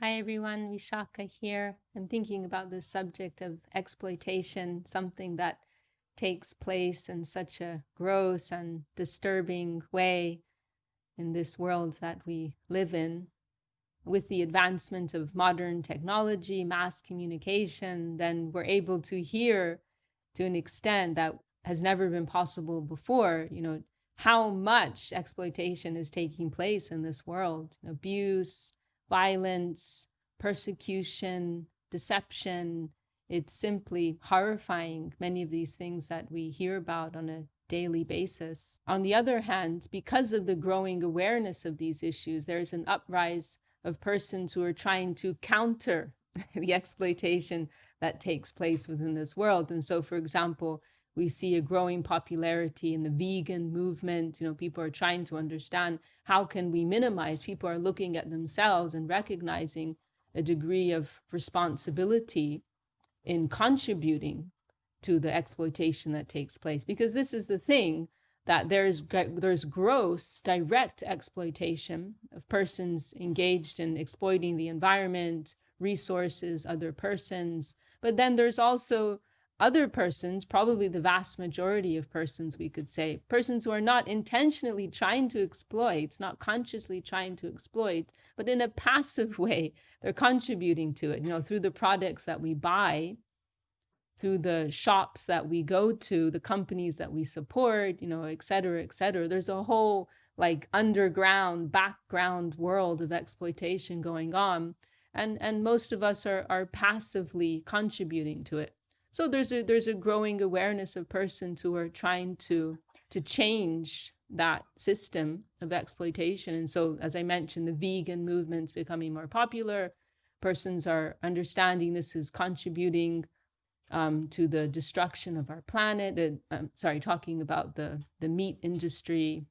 Hi everyone, Vishaka here. I'm thinking about the subject of exploitation, something that takes place in such a gross and disturbing way in this world that we live in. With the advancement of modern technology, mass communication, then we're able to hear to an extent that has never been possible before, how much exploitation is taking place in this world. Abuse, violence, persecution, deception. It's simply horrifying, many of these things that we hear about on a daily basis. On the other hand, because of the growing awareness of these issues, there's an uprise of persons who are trying to counter the exploitation that takes place within this world. And so, for example, we see a growing popularity in the vegan movement. People are trying to understand how can we minimize. People are looking at themselves and recognizing a degree of responsibility in contributing to the exploitation that takes place. Because this is the thing, that there's gross direct exploitation of persons engaged in exploiting the environment, resources, other persons. But then there's also other persons, probably the vast majority of persons, we could say, persons who are not intentionally trying to exploit, not consciously trying to exploit, but in a passive way, they're contributing to it, through the products that we buy, through the shops that we go to, the companies that we support, et cetera, et cetera. There's a whole like underground, background world of exploitation going on. And most of us are passively contributing to it. So there's a growing awareness of persons who are trying to change that system of exploitation. And so, as I mentioned, the vegan movement's becoming more popular. Persons are understanding this is contributing to the destruction of our planet. Talking about the meat industry.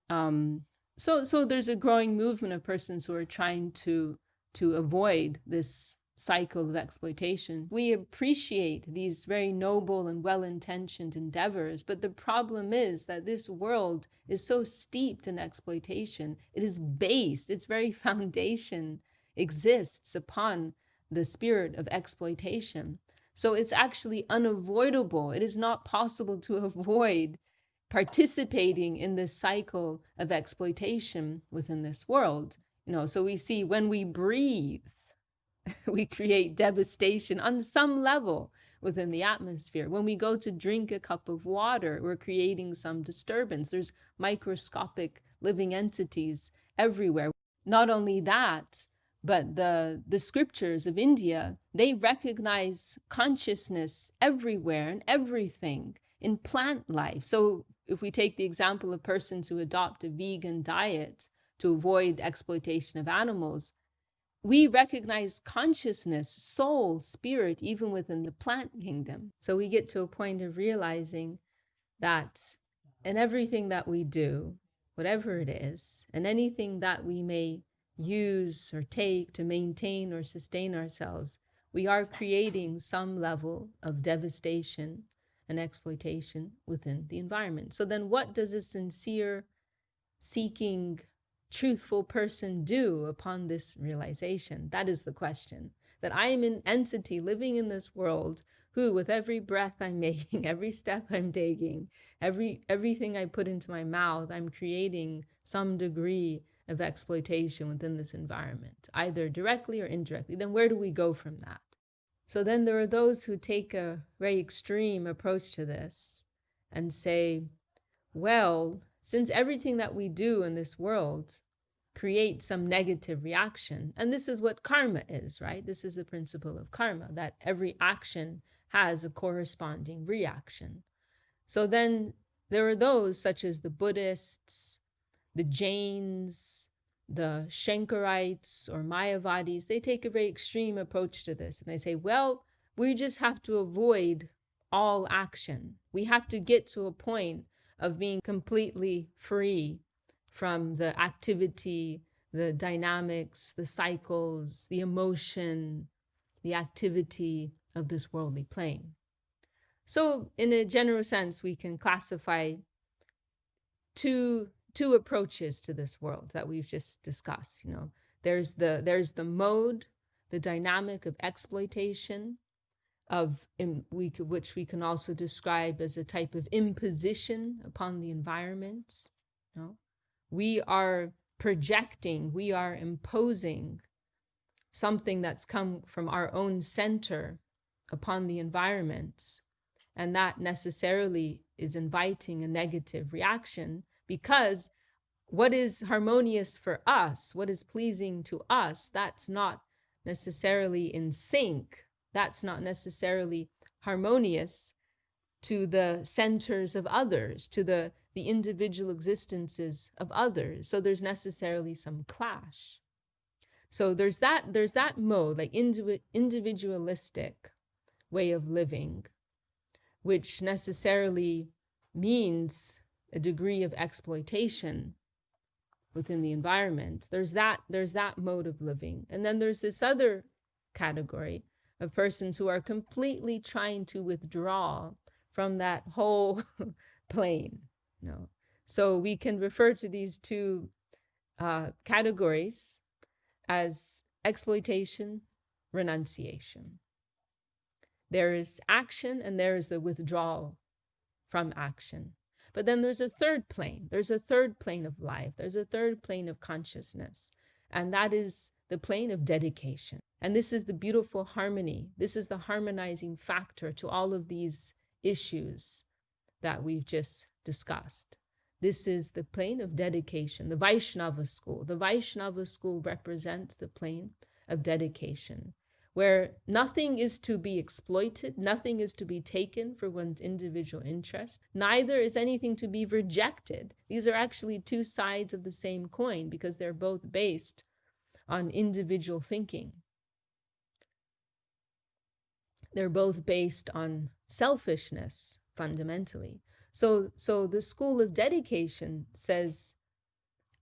So there's a growing movement of persons who are trying to avoid this cycle of exploitation. We appreciate these very noble and well-intentioned endeavors, but the problem is that this world is so steeped in exploitation. It is based, its very foundation exists upon the spirit of exploitation. So it's actually unavoidable. It is not possible to avoid participating in this cycle of exploitation within this world. So we see when we breathe, we create devastation on some level within the atmosphere. When we go to drink a cup of water, we're creating some disturbance. There's microscopic living entities everywhere. Not only that, but the scriptures of India, they recognize consciousness everywhere and everything in plant life. So if we take the example of persons who adopt a vegan diet to avoid exploitation of animals, we recognize consciousness, soul, spirit, even within the plant kingdom. So we get to a point of realizing that in everything that we do, whatever it is, and anything that we may use or take to maintain or sustain ourselves, we are creating some level of devastation and exploitation within the environment. So then what does a sincere, seeking, truthful person do upon this realization? That is the question. That I am an entity living in this world who, with every breath I'm making, every step I'm taking, everything I put into my mouth, I'm creating some degree of exploitation within this environment, either directly or indirectly. Then where do we go from that? So then there are those who take a very extreme approach to this and say, well, since everything that we do in this world creates some negative reaction, and this is what karma is, right? This is the principle of karma, that every action has a corresponding reaction. So then there are those such as the Buddhists, the Jains, the Shankarites or Mayavadis. They take a very extreme approach to this, and they say, well, we just have to avoid all action. We have to get to a point of being completely free from the activity, the dynamics, the cycles, the emotion, the activity of this worldly plane. So in a general sense, we can classify two approaches to this world that we've just discussed. There's the mode, the dynamic of exploitation, which we can also describe as a type of imposition upon the environment. No? We are projecting, we are imposing something that's come from our own center upon the environment. And that necessarily is inviting a negative reaction, because what is harmonious for us, what is pleasing to us, that's not necessarily in sync. That's not necessarily harmonious to the centers of others, to the individual existences of others. So there's necessarily some clash. So there's that mode, like individualistic way of living, which necessarily means a degree of exploitation within the environment. There's that mode of living. And then there's this other category of persons who are completely trying to withdraw from that whole plane. So we can refer to these two categories as exploitation, renunciation. There is action and there is a withdrawal from action. But then there's a third plane. There's a third plane of life. There's a third plane of consciousness. And that is the plane of dedication. And this is the beautiful harmony. This is the harmonizing factor to all of these issues that we've just discussed. This is the plane of dedication, the Vaishnava school. The Vaishnava school represents the plane of dedication, where nothing is to be exploited, nothing is to be taken for one's individual interest, neither is anything to be rejected. These are actually two sides of the same coin, because they're both based on individual thinking. They're both based on selfishness, fundamentally. So the school of dedication says,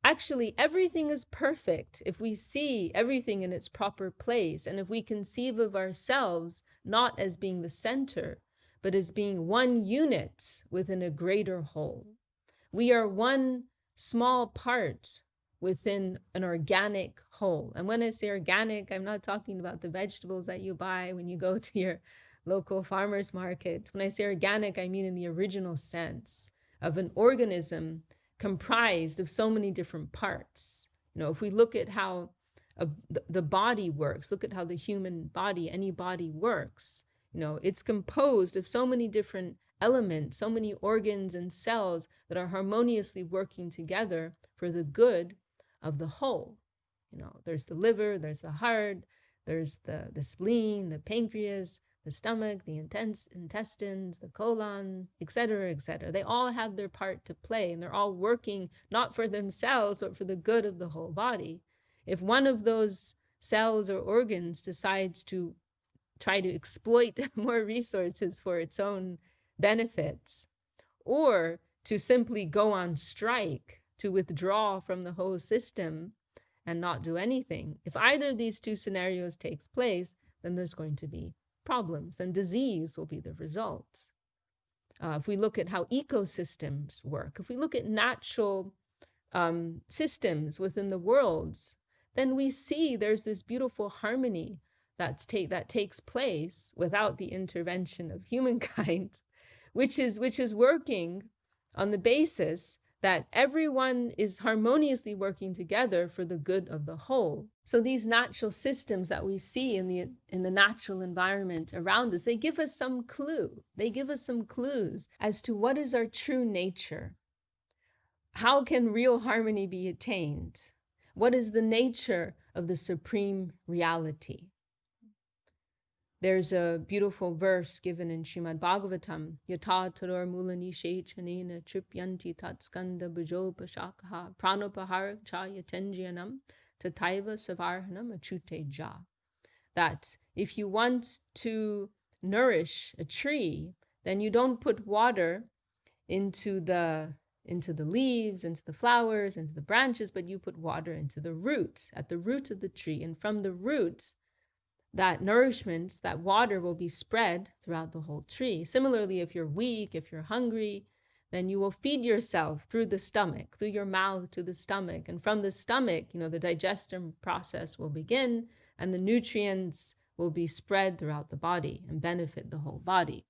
actually, everything is perfect if we see everything in its proper place, and if we conceive of ourselves not as being the center, but as being one unit within a greater whole. We are one small part within an organic whole. And when I say organic, I'm not talking about the vegetables that you buy when you go to your local farmer's market. When I say organic, I mean in the original sense of an organism comprised of so many different parts. If we look at how the body works, look at how the human body, any body works, it's composed of so many different elements, so many organs and cells that are harmoniously working together for the good of the whole. There's the liver, there's the heart, there's the spleen, the pancreas, the stomach, the intestines, the colon, etc., etc. They all have their part to play, and they're all working not for themselves, but for the good of the whole body. If one of those cells or organs decides to try to exploit more resources for its own benefits, or to simply go on strike, to withdraw from the whole system and not do anything, if either of these two scenarios takes place, then there's going to be problems, then disease will be the result. If we look at how ecosystems work, if we look at natural systems within the worlds, then we see there's this beautiful harmony that takes place without the intervention of humankind, which is working on the basis that everyone is harmoniously working together for the good of the whole. So these natural systems that we see in the natural environment around us, they give us some clue. They give us some clues as to what is our true nature. How can real harmony be attained? What is the nature of the supreme reality? There's a beautiful verse given in Srimad Bhagavatam, Yata taror mulani shechanena tripyanti tatskanda bhajopashakaha pranopaharak cha yatenjianam tataiva savarhanam achute ja. That if you want to nourish a tree, then you don't put water into the leaves, into the flowers, into the branches, but you put water into the root, at the root of the tree. And from the root, that nourishment, that water will be spread throughout the whole tree. Similarly, if you're weak, if you're hungry, then you will feed yourself through the stomach, through your mouth to the stomach. And from the stomach, the digestion process will begin, and the nutrients will be spread throughout the body and benefit the whole body.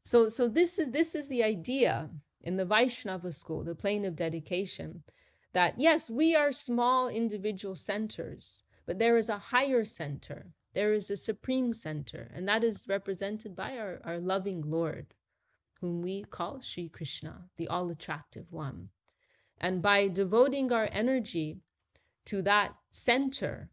So this is the idea in the Vaishnava school, the plane of dedication, that yes, we are small individual centers, but there is a higher center. There is a supreme center, and that is represented by our loving Lord, whom we call Sri Krishna, the all-attractive one. And by devoting our energy to that center,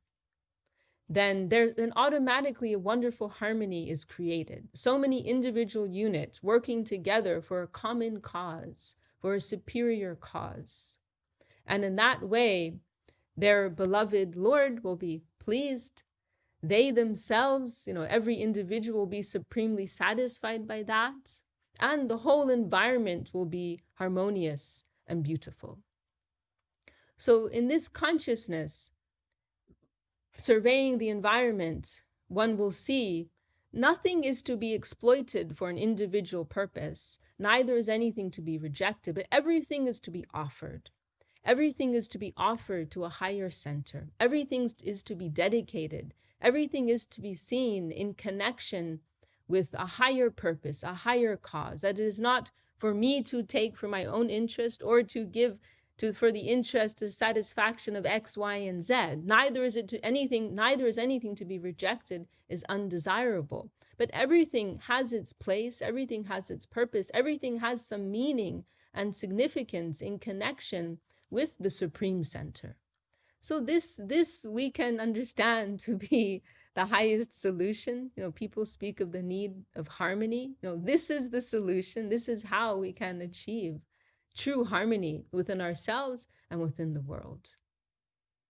then automatically a wonderful harmony is created. So many individual units working together for a common cause, for a superior cause. And in that way, their beloved Lord will be pleased. They themselves, every individual will be supremely satisfied by that. And the whole environment will be harmonious and beautiful. So in this consciousness, surveying the environment, one will see nothing is to be exploited for an individual purpose. Neither is anything to be rejected, but everything is to be offered. Everything is to be offered to a higher center. Everything is to be dedicated. Everything is to be seen in connection with a higher purpose, a higher cause. That it is not for me to take for my own interest or to give for the interest of satisfaction of X, Y, and Z. Neither is anything to be rejected is undesirable. But everything has its place, everything has its purpose, everything has some meaning and significance in connection with the Supreme Center. So this we can understand to be the highest solution. People speak of the need of harmony. This is the solution. This is how we can achieve true harmony within ourselves and within the world.